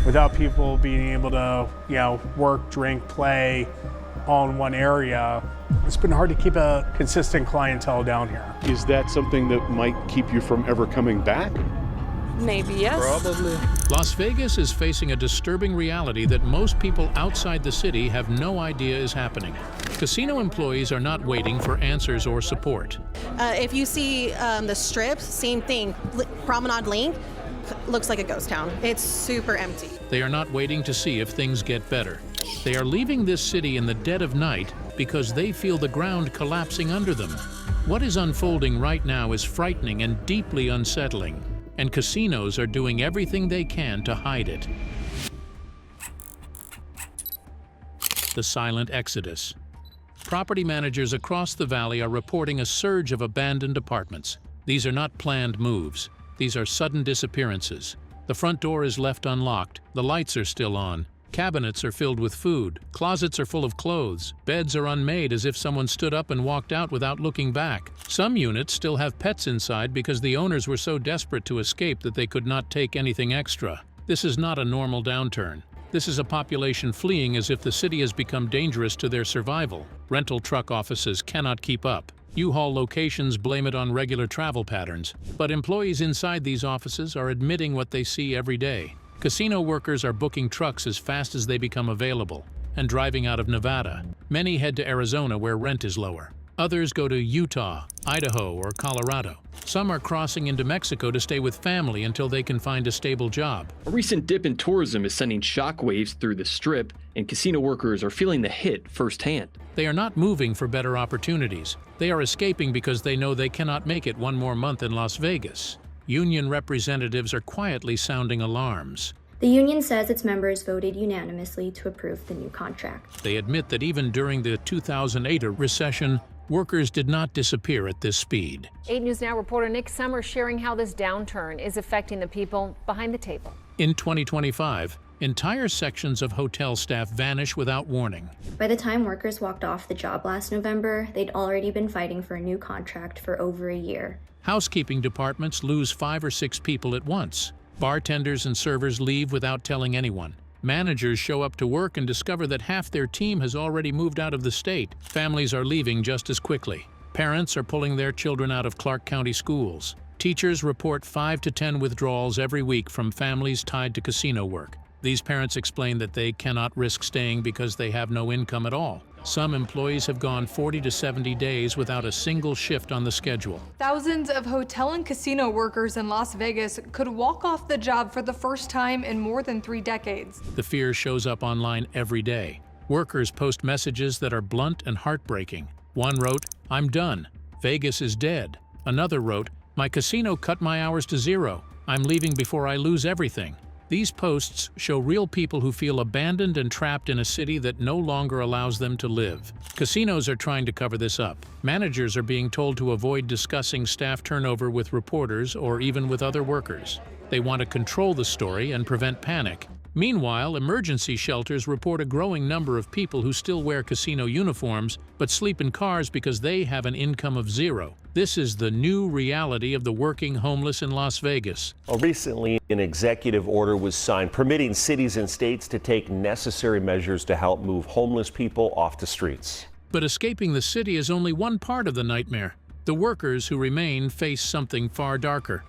without people being able to, work, drink, play all in one area, it's been hard to keep a consistent clientele down here. Is that something that might keep you from ever coming back? Maybe, yes. Probably. Las Vegas is facing a disturbing reality that most people outside the city have no idea is happening. Casino employees are not waiting for answers or support. If you see the Strip, same thing. Promenade Link looks like a ghost town. It's super empty. They are not waiting to see if things get better. They are leaving this city in the dead of night because they feel the ground collapsing under them. What is unfolding right now is frightening and deeply unsettling, and casinos are doing everything they can to hide it. The silent exodus. Property managers across the valley are reporting a surge of abandoned apartments. These are not planned moves. These are sudden disappearances. The front door is left unlocked. The lights are still on. Cabinets are filled with food. Closets are full of clothes. Beds are unmade as if someone stood up and walked out without looking back. Some units still have pets inside because the owners were so desperate to escape that they could not take anything extra. This is not a normal downturn. This is a population fleeing as if the city has become dangerous to their survival. Rental truck offices cannot keep up. U-Haul locations blame it on regular travel patterns. But employees inside these offices are admitting what they see every day. Casino workers are booking trucks as fast as they become available and driving out of Nevada. Many head to Arizona where rent is lower. Others go to Utah, Idaho, or Colorado. Some are crossing into Mexico to stay with family until they can find a stable job. A recent dip in tourism is sending shockwaves through the Strip, and casino workers are feeling the hit firsthand. They are not moving for better opportunities. They are escaping because they know they cannot make it one more month in Las Vegas. Union representatives are quietly sounding alarms. The union says its members voted unanimously to approve the new contract. They admit that even during the 2008 recession, workers did not disappear at this speed. 8 News Now reporter Nick Summers sharing how this downturn is affecting the people behind the table. In 2025, entire sections of hotel staff vanish without warning. By the time workers walked off the job last November, they'd already been fighting for a new contract for over a year. Housekeeping departments lose 5 or 6 people at once. Bartenders and servers leave without telling anyone. Managers show up to work and discover that half their team has already moved out of the state. Families are leaving just as quickly. Parents are pulling their children out of Clark County schools. Teachers report 5 to 10 withdrawals every week from families tied to casino work. These parents explain that they cannot risk staying because they have no income at all. Some employees have gone 40 to 70 days without a single shift on the schedule. Thousands of hotel and casino workers in Las Vegas could walk off the job for the first time in more than 3 decades. The fear shows up online every day. Workers post messages that are blunt and heartbreaking. One wrote, "I'm done. Vegas is dead." Another wrote, "My casino cut my hours to 0. I'm leaving before I lose everything." These posts show real people who feel abandoned and trapped in a city that no longer allows them to live. Casinos are trying to cover this up. Managers are being told to avoid discussing staff turnover with reporters or even with other workers. They want to control the story and prevent panic. Meanwhile, emergency shelters report a growing number of people who still wear casino uniforms but sleep in cars because they have an income of 0. This is the new reality of the working homeless in Las Vegas. Well, recently, an executive order was signed permitting cities and states to take necessary measures to help move homeless people off the streets. But escaping the city is only one part of the nightmare. The workers who remain face something far darker.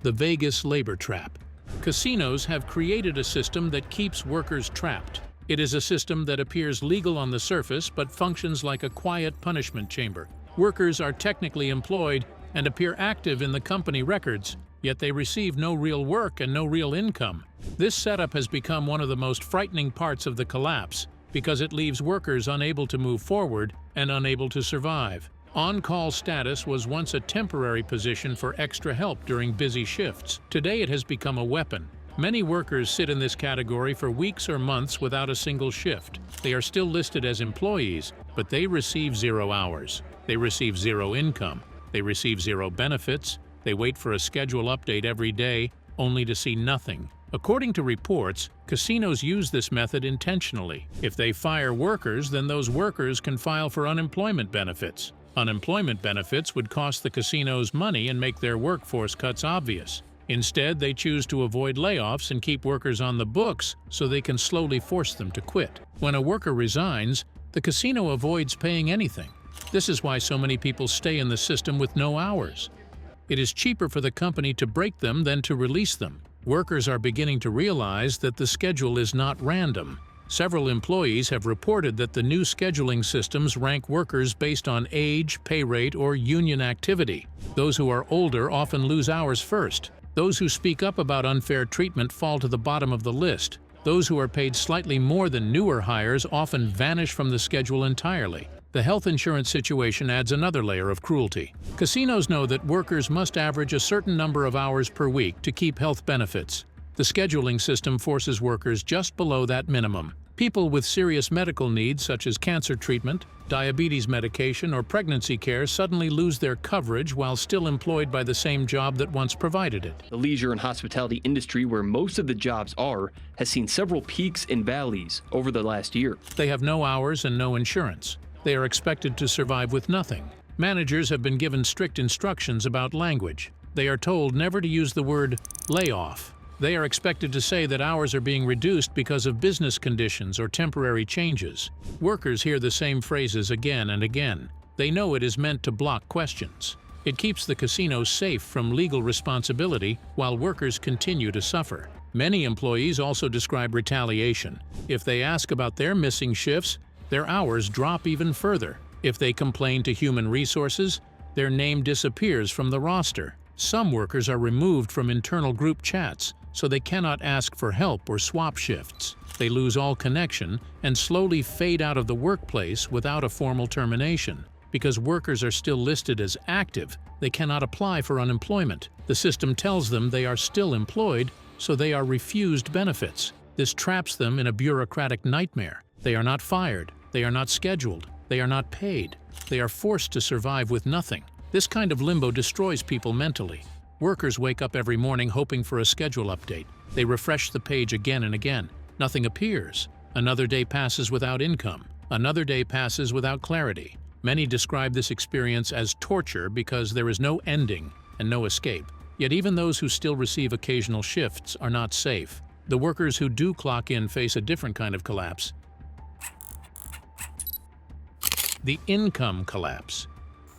The Vegas labor trap. Casinos have created a system that keeps workers trapped. It is a system that appears legal on the surface but functions like a quiet punishment chamber. Workers are technically employed and appear active in the company records, yet they receive no real work and no real income. This setup has become one of the most frightening parts of the collapse because it leaves workers unable to move forward and unable to survive. On-call status was once a temporary position for extra help during busy shifts. Today it has become a weapon. Many workers sit in this category for weeks or months without a single shift. They are still listed as employees, but they receive 0 hours. They receive 0 income. They receive 0 benefits. They wait for a schedule update every day, only to see nothing. According to reports, casinos use this method intentionally. If they fire workers, then those workers can file for unemployment benefits. Unemployment benefits would cost the casinos money and make their workforce cuts obvious. Instead, they choose to avoid layoffs and keep workers on the books so they can slowly force them to quit. When a worker resigns, the casino avoids paying anything. This is why so many people stay in the system with no hours. It is cheaper for the company to break them than to release them. Workers are beginning to realize that the schedule is not random. Several employees have reported that the new scheduling systems rank workers based on age, pay rate, or union activity. Those who are older often lose hours first. Those who speak up about unfair treatment fall to the bottom of the list. Those who are paid slightly more than newer hires often vanish from the schedule entirely. The health insurance situation adds another layer of cruelty. Casinos know that workers must average a certain number of hours per week to keep health benefits. The scheduling system forces workers just below that minimum. People with serious medical needs such as cancer treatment, diabetes medication, or pregnancy care suddenly lose their coverage while still employed by the same job that once provided it. The leisure and hospitality industry, where most of the jobs are, has seen several peaks and valleys over the last year. They have no hours and no insurance. They are expected to survive with nothing. Managers have been given strict instructions about language. They are told never to use the word layoff. They are expected to say that hours are being reduced because of business conditions or temporary changes. Workers hear the same phrases again and again. They know it is meant to block questions. It keeps the casino safe from legal responsibility while workers continue to suffer. Many employees also describe retaliation. If they ask about their missing shifts, their hours drop even further. If they complain to human resources, their name disappears from the roster. Some workers are removed from internal group chats, so they cannot ask for help or swap shifts. They lose all connection and slowly fade out of the workplace without a formal termination. Because workers are still listed as active, they cannot apply for unemployment. The system tells them they are still employed, so they are refused benefits. This traps them in a bureaucratic nightmare. They are not fired, they are not scheduled, they are not paid. They are forced to survive with nothing. This kind of limbo destroys people mentally. Workers wake up every morning hoping for a schedule update. They refresh the page again and again. Nothing appears. Another day passes without income. Another day passes without clarity. Many describe this experience as torture because there is no ending and no escape. Yet even those who still receive occasional shifts are not safe. The workers who do clock in face a different kind of collapse. The income collapse.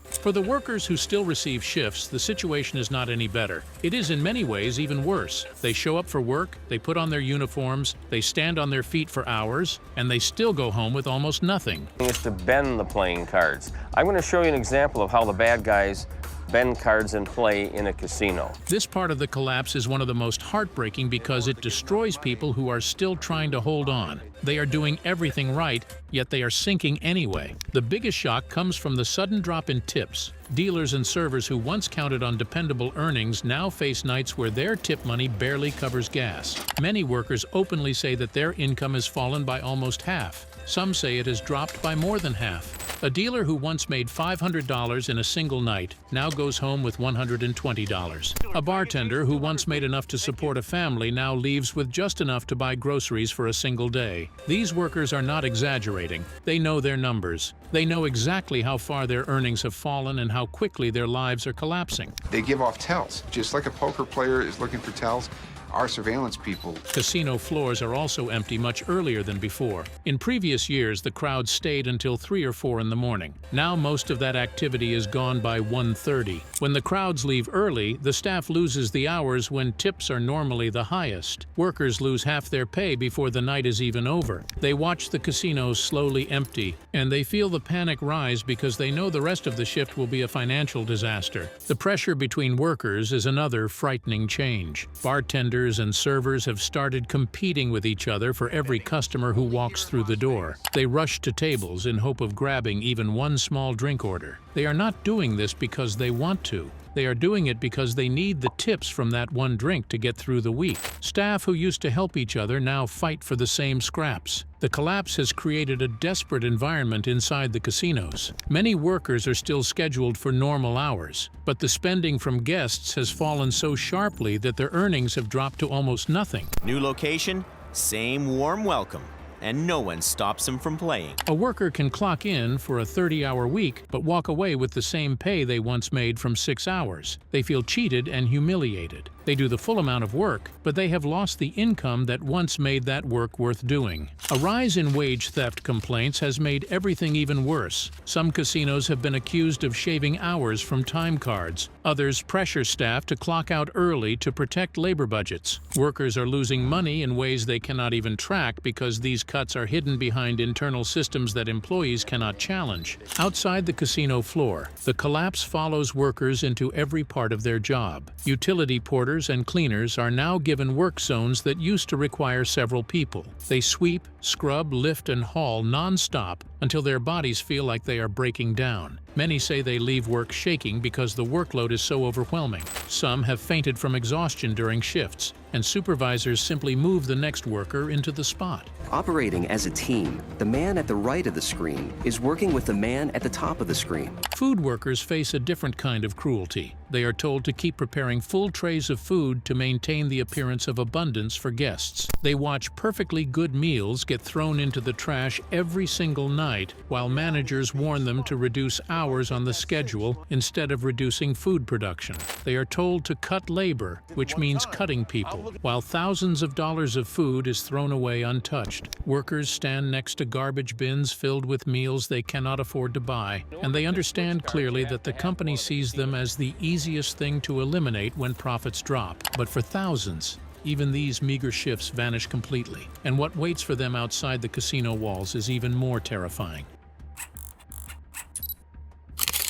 For the workers who still receive shifts, the situation is not any better. It is in many ways even worse. They show up for work, they put on their uniforms, they stand on their feet for hours, and they still go home with almost nothing. Is to bend the playing cards. I'm going to show you an example of how the bad guys bend cards and play in a casino. This part of the collapse is one of the most heartbreaking because it destroys people who are still trying to hold on. They are doing everything right, yet they are sinking anyway. The biggest shock comes from the sudden drop in tips. Dealers and servers who once counted on dependable earnings now face nights where their tip money barely covers gas. Many workers openly say that their income has fallen by almost half. Some say it has dropped by more than half. A dealer who once made $500 in a single night now goes home with $120. A bartender who once made enough to support a family now leaves with just enough to buy groceries for a single day. These workers are not exaggerating. They know their numbers. They know exactly how far their earnings have fallen and how quickly their lives are collapsing. They give off tells. Just like a poker player is looking for tells, our surveillance people. Casino floors are also empty much earlier than before. In previous years, the crowd stayed until 3 or 4 in the morning. Now most of that activity is gone by 1:30. When the crowds leave early, the staff loses the hours when tips are normally the highest. Workers lose half their pay before the night is even over. They watch the casinos slowly empty, and they feel the panic rise because they know the rest of the shift will be a financial disaster. The pressure between workers is another frightening change. Bartenders and servers have started competing with each other for every customer who walks through the door. They rush to tables in hope of grabbing even one small drink order. They are not doing this because they want to. They are doing it because they need the tips from that one drink to get through the week. Staff who used to help each other now fight for the same scraps. The collapse has created a desperate environment inside the casinos. Many workers are still scheduled for normal hours, but the spending from guests has fallen so sharply that their earnings have dropped to almost nothing. New location, same warm welcome. and no one stops them from playing. A worker can clock in for a 30-hour week, but walk away with the same pay they once made from 6 hours. They feel cheated and humiliated. They do the full amount of work, but they have lost the income that once made that work worth doing. A rise in wage theft complaints has made everything even worse. Some casinos have been accused of shaving hours from time cards. Others pressure staff to clock out early to protect labor budgets. Workers are losing money in ways they cannot even track because these cuts are hidden behind internal systems that employees cannot challenge. Outside the casino floor, the collapse follows workers into every part of their job. Utility porters and cleaners are now given work zones that used to require several people. They sweep, scrub, lift, and haul non-stop until their bodies feel like they are breaking down. Many say they leave work shaking because the workload is so overwhelming. Some have fainted from exhaustion during shifts, and supervisors simply move the next worker into the spot. Operating as a team, the man at the right of the screen is working with the man at the top of the screen. Food workers face a different kind of cruelty. They are told to keep preparing full trays of food to maintain the appearance of abundance for guests. They watch perfectly good meals get thrown into the trash every single night, while managers warn them to reduce hours on the schedule instead of reducing food production. They are told to cut labor, which means cutting people, while thousands of dollars of food is thrown away untouched. Workers stand next to garbage bins filled with meals they cannot afford to buy, and they understand clearly that the company sees them as the easiest thing to eliminate when profits drop. But for thousands, even these meager shifts vanish completely, and what waits for them outside the casino walls is even more terrifying.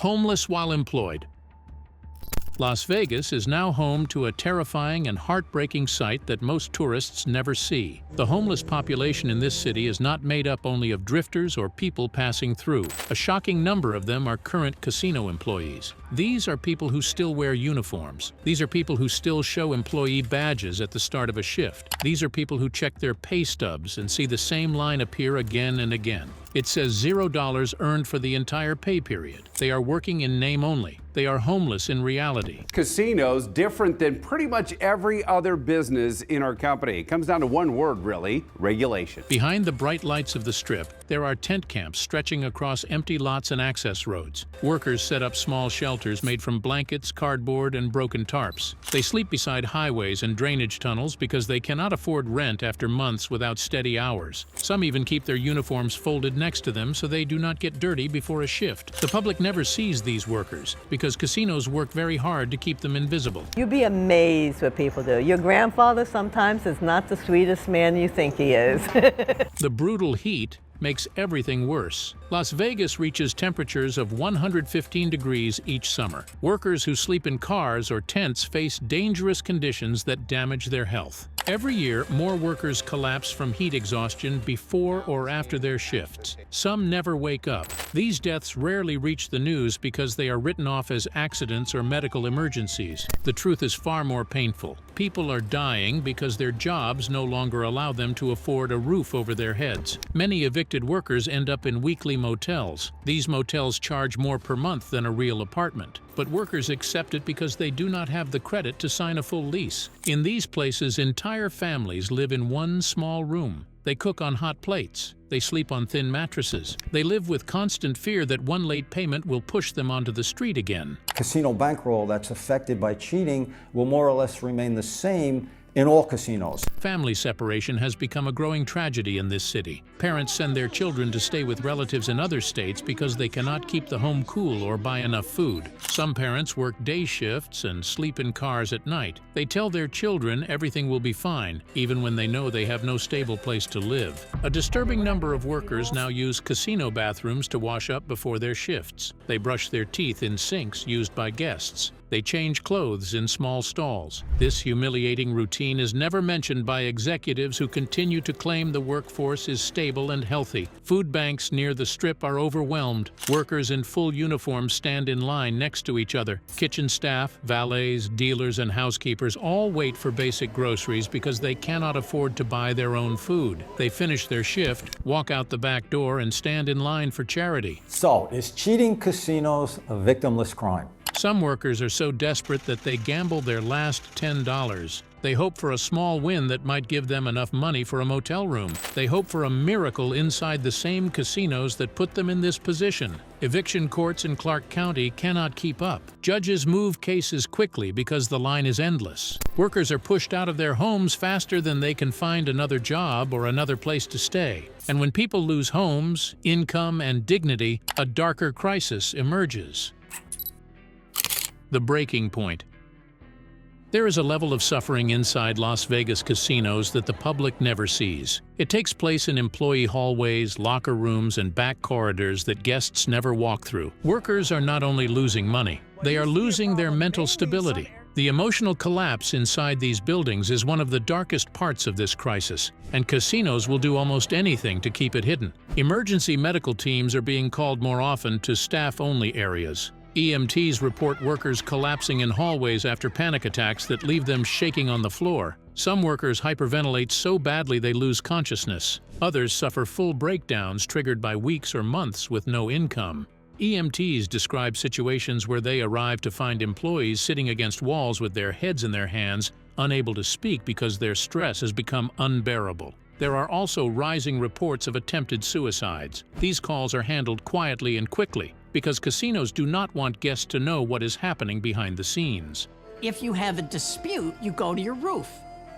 Homeless while employed. Las Vegas is now home to a terrifying and heartbreaking sight that most tourists never see. The homeless population in this city is not made up only of drifters or people passing through. A shocking number of them are current casino employees. These are people who still wear uniforms. These are people who still show employee badges at the start of a shift. These are people who check their pay stubs and see the same line appear again and again. It says $0 earned for the entire pay period. They are working in name only. They are homeless in reality. Casinos, different than pretty much every other business in our company. It comes down to one word, really: regulation. Behind the bright lights of the Strip, there are tent camps stretching across empty lots and access roads. Workers set up small shelters made from blankets, cardboard, and broken tarps. They sleep beside highways and drainage tunnels because they cannot afford rent after months without steady hours. Some even keep their uniforms folded next to them so they do not get dirty before a shift. The public never sees these workers because casinos work very hard to keep them invisible. You'd be amazed what people do. Your grandfather sometimes is not the sweetest man you think he is. The brutal heat makes everything worse. Las Vegas reaches temperatures of 115 degrees each summer. Workers who sleep in cars or tents face dangerous conditions that damage their health. Every year, more workers collapse from heat exhaustion before or after their shifts. Some never wake up. These deaths rarely reach the news because they are written off as accidents or medical emergencies. The truth is far more painful. People are dying because their jobs no longer allow them to afford a roof over their heads. Many evicted workers end up in weekly motels. These motels charge more per month than a real apartment, but workers accept it because they do not have the credit to sign a full lease. In these places, entire families live in one small room. They cook on hot plates. They sleep on thin mattresses. They live with constant fear that one late payment will push them onto the street again. Casino bankroll that's affected by cheating will more or less remain the same in all casinos. Family separation has become a growing tragedy in this city. Parents send their children to stay with relatives in other states because they cannot keep the home cool or buy enough food. Some parents work day shifts and sleep in cars at night. They tell their children everything will be fine, even when they know they have no stable place to live. A disturbing number of workers now use casino bathrooms to wash up before their shifts. They brush their teeth in sinks used by guests. They change clothes in small stalls. This humiliating routine is never mentioned by executives who continue to claim the workforce is stable and healthy. Food banks near the Strip are overwhelmed. Workers in full uniforms stand in line next to each other. Kitchen staff, valets, dealers, and housekeepers all wait for basic groceries because they cannot afford to buy their own food. They finish their shift, walk out the back door, and stand in line for charity. So, is cheating casinos a victimless crime? Some workers are so desperate that they gamble their last $10. They hope for a small win that might give them enough money for a motel room. They hope for a miracle inside the same casinos that put them in this position. Eviction courts in Clark County cannot keep up. Judges move cases quickly because the line is endless. Workers are pushed out of their homes faster than they can find another job or another place to stay. And when people lose homes, income, and dignity, a darker crisis emerges. The breaking point. There is a level of suffering inside Las Vegas casinos that the public never sees. It takes place in employee hallways, locker rooms, and back corridors that guests never walk through. Workers are not only losing money, they are losing their mental stability. The emotional collapse inside these buildings is one of the darkest parts of this crisis, and casinos will do almost anything to keep it hidden. Emergency medical teams are being called more often to staff-only areas. EMTs report workers collapsing in hallways after panic attacks that leave them shaking on the floor. Some workers hyperventilate so badly they lose consciousness. Others suffer full breakdowns triggered by weeks or months with no income. EMTs describe situations where they arrive to find employees sitting against walls with their heads in their hands, unable to speak because their stress has become unbearable. There are also rising reports of attempted suicides. These calls are handled quietly and quickly, because casinos do not want guests to know what is happening behind the scenes. If you have a dispute, you go to your roof,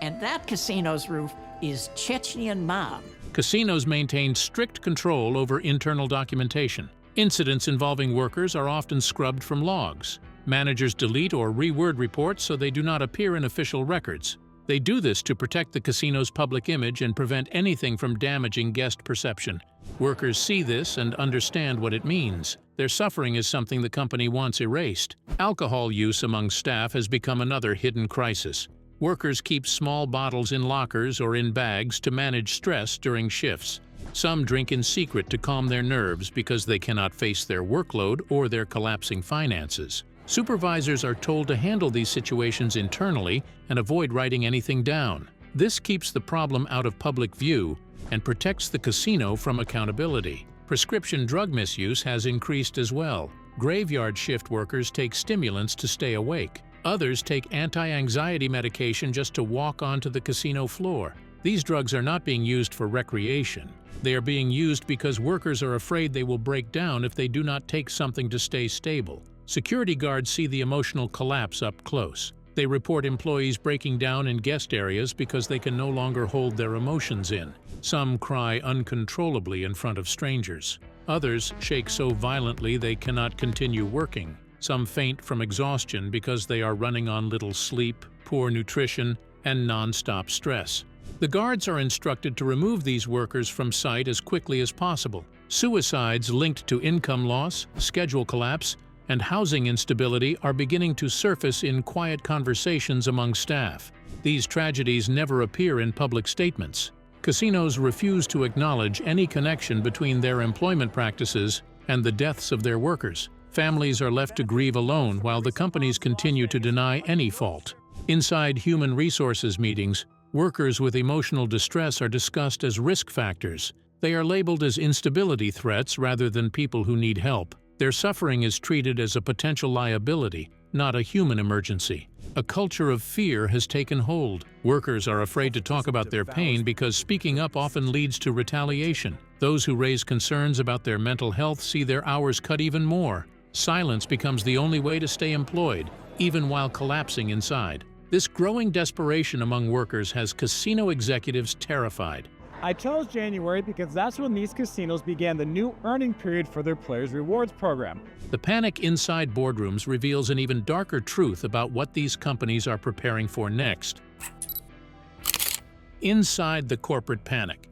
and that casino's roof is Chechen mob. Casinos maintain strict control over internal documentation. Incidents involving workers are often scrubbed from logs. Managers delete or reword reports so they do not appear in official records. They do this to protect the casino's public image and prevent anything from damaging guest perception. Workers see this and understand what it means. Their suffering is something the company wants erased. Alcohol use among staff has become another hidden crisis. Workers keep small bottles in lockers or in bags to manage stress during shifts. Some drink in secret to calm their nerves because they cannot face their workload or their collapsing finances. Supervisors are told to handle these situations internally and avoid writing anything down. This keeps the problem out of public view and protects the casino from accountability. Prescription drug misuse has increased as well. Graveyard shift workers take stimulants to stay awake. Others take anti-anxiety medication just to walk onto the casino floor. These drugs are not being used for recreation. They are being used because workers are afraid they will break down if they do not take something to stay stable. Security guards see the emotional collapse up close. They report employees breaking down in guest areas because they can no longer hold their emotions in. Some cry uncontrollably in front of strangers. Others shake so violently they cannot continue working. Some faint from exhaustion because they are running on little sleep, poor nutrition, and non-stop stress. The guards are instructed to remove these workers from site as quickly as possible. Suicides linked to income loss, schedule collapse, and housing instability are beginning to surface in quiet conversations among staff. These tragedies never appear in public statements. Casinos refuse to acknowledge any connection between their employment practices and the deaths of their workers. Families are left to grieve alone while the companies continue to deny any fault. Inside human resources meetings, workers with emotional distress are discussed as risk factors. They are labeled as instability threats rather than people who need help. Their suffering is treated as a potential liability, not a human emergency. A culture of fear has taken hold. Workers are afraid to talk about their pain because speaking up often leads to retaliation. Those who raise concerns about their mental health see their hours cut even more. Silence becomes the only way to stay employed, even while collapsing inside. This growing desperation among workers has casino executives terrified. I chose January because that's when these casinos began the new earning period for their Players Rewards program. The panic inside boardrooms reveals an even darker truth about what these companies are preparing for next. Inside the corporate panic.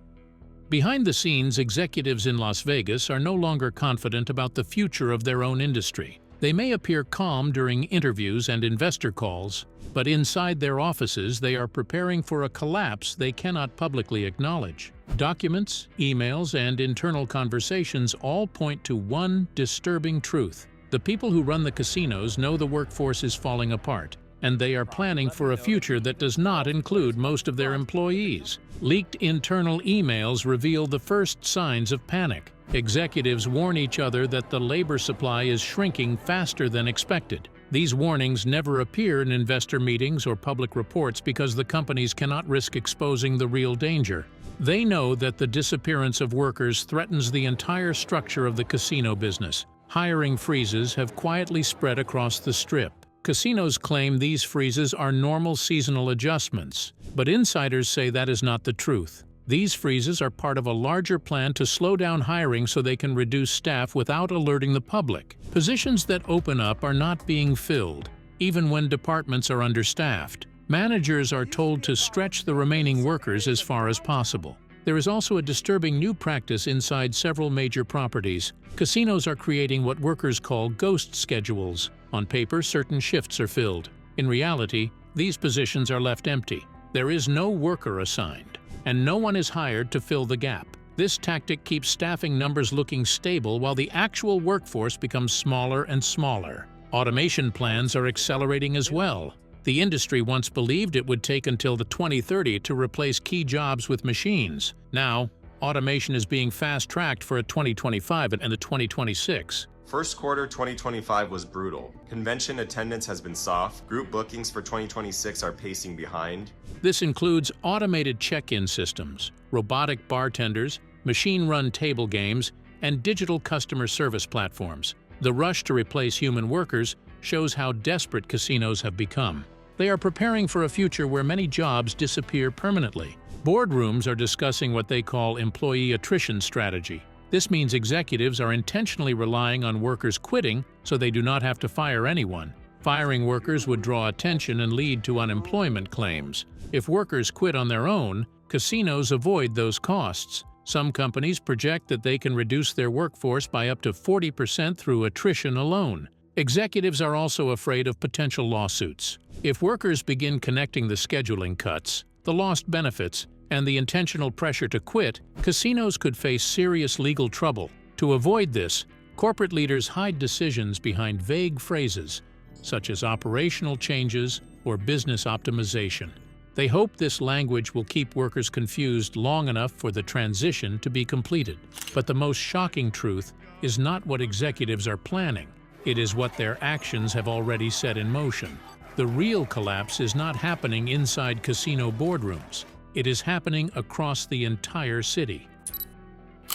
Behind the scenes, executives in Las Vegas are no longer confident about the future of their own industry. They may appear calm during interviews and investor calls, but inside their offices they are preparing for a collapse they cannot publicly acknowledge. Documents, emails, and internal conversations all point to one disturbing truth. The people who run the casinos know the workforce is falling apart, and they are planning for a future that does not include most of their employees. Leaked internal emails reveal the first signs of panic. Executives warn each other that the labor supply is shrinking faster than expected. These warnings never appear in investor meetings or public reports because the companies cannot risk exposing the real danger. They know that the disappearance of workers threatens the entire structure of the casino business. Hiring freezes have quietly spread across the Strip. Casinos claim these freezes are normal seasonal adjustments, but insiders say that is not the truth. These freezes are part of a larger plan to slow down hiring so they can reduce staff without alerting the public. Positions that open up are not being filled, even when departments are understaffed. Managers are told to stretch the remaining workers as far as possible. There is also a disturbing new practice inside several major properties. Casinos are creating what workers call ghost schedules. On paper, certain shifts are filled. In reality, these positions are left empty. There is no worker assigned, and no one is hired to fill the gap. This tactic keeps staffing numbers looking stable while the actual workforce becomes smaller and smaller. Automation plans are accelerating as well. The industry once believed it would take until the 2030 to replace key jobs with machines. Now, automation is being fast-tracked for a 2025 and a 2026. First quarter 2025 was brutal. Convention attendance has been soft. Group bookings for 2026 are pacing behind. This includes automated check-in systems, robotic bartenders, machine-run table games, and digital customer service platforms. The rush to replace human workers shows how desperate casinos have become. They are preparing for a future where many jobs disappear permanently. Boardrooms are discussing what they call employee attrition strategy. This means executives are intentionally relying on workers quitting so they do not have to fire anyone. Firing workers would draw attention and lead to unemployment claims. If workers quit on their own, casinos avoid those costs. Some companies project that they can reduce their workforce by up to 40% through attrition alone. Executives are also afraid of potential lawsuits. If workers begin connecting the scheduling cuts, the lost benefits, and the intentional pressure to quit, casinos could face serious legal trouble. To avoid this, corporate leaders hide decisions behind vague phrases, such as operational changes or business optimization. They hope this language will keep workers confused long enough for the transition to be completed. But the most shocking truth is not what executives are planning. It is what their actions have already set in motion. The real collapse is not happening inside casino boardrooms. It is happening across the entire city.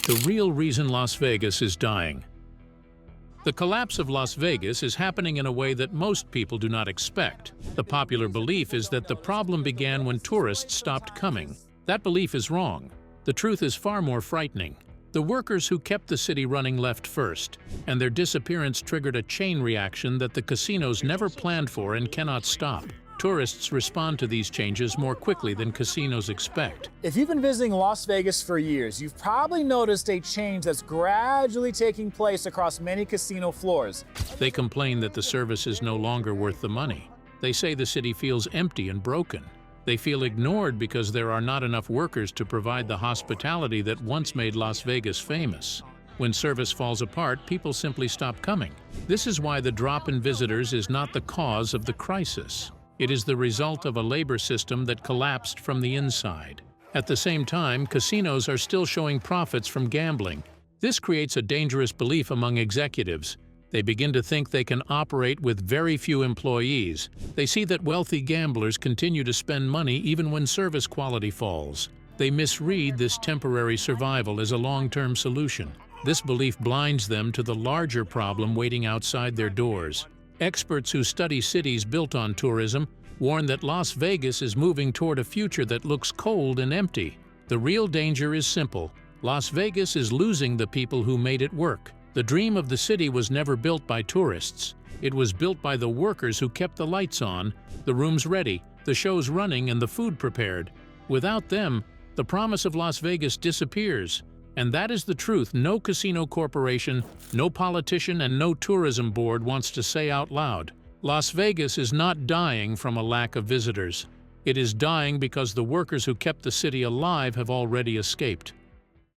The real reason Las Vegas is dying. The collapse of Las Vegas is happening in a way that most people do not expect. The popular belief is that the problem began when tourists stopped coming. That belief is wrong. The truth is far more frightening. The workers who kept the city running left first, and their disappearance triggered a chain reaction that the casinos never planned for and cannot stop. Tourists respond to these changes more quickly than casinos expect. If you've been visiting Las Vegas for years, you've probably noticed a change that's gradually taking place across many casino floors. They complain that the service is no longer worth the money. They say the city feels empty and broken. They feel ignored because there are not enough workers to provide the hospitality that once made Las Vegas famous. When service falls apart, people simply stop coming. This is why the drop in visitors is not the cause of the crisis. It is the result of a labor system that collapsed from the inside. At the same time, casinos are still showing profits from gambling. This creates a dangerous belief among executives. They begin to think they can operate with very few employees. They see that wealthy gamblers continue to spend money even when service quality falls. They misread this temporary survival as a long-term solution. This belief blinds them to the larger problem waiting outside their doors. Experts who study cities built on tourism warn that Las Vegas is moving toward a future that looks cold and empty. The real danger is simple. Las Vegas is losing the people who made it work. The dream of the city was never built by tourists. It was built by the workers who kept the lights on, the rooms ready, the shows running, and the food prepared. Without them, the promise of Las Vegas disappears. And that is the truth no casino corporation, no politician, and no tourism board wants to say out loud. Las Vegas is not dying from a lack of visitors. It is dying because the workers who kept the city alive have already escaped.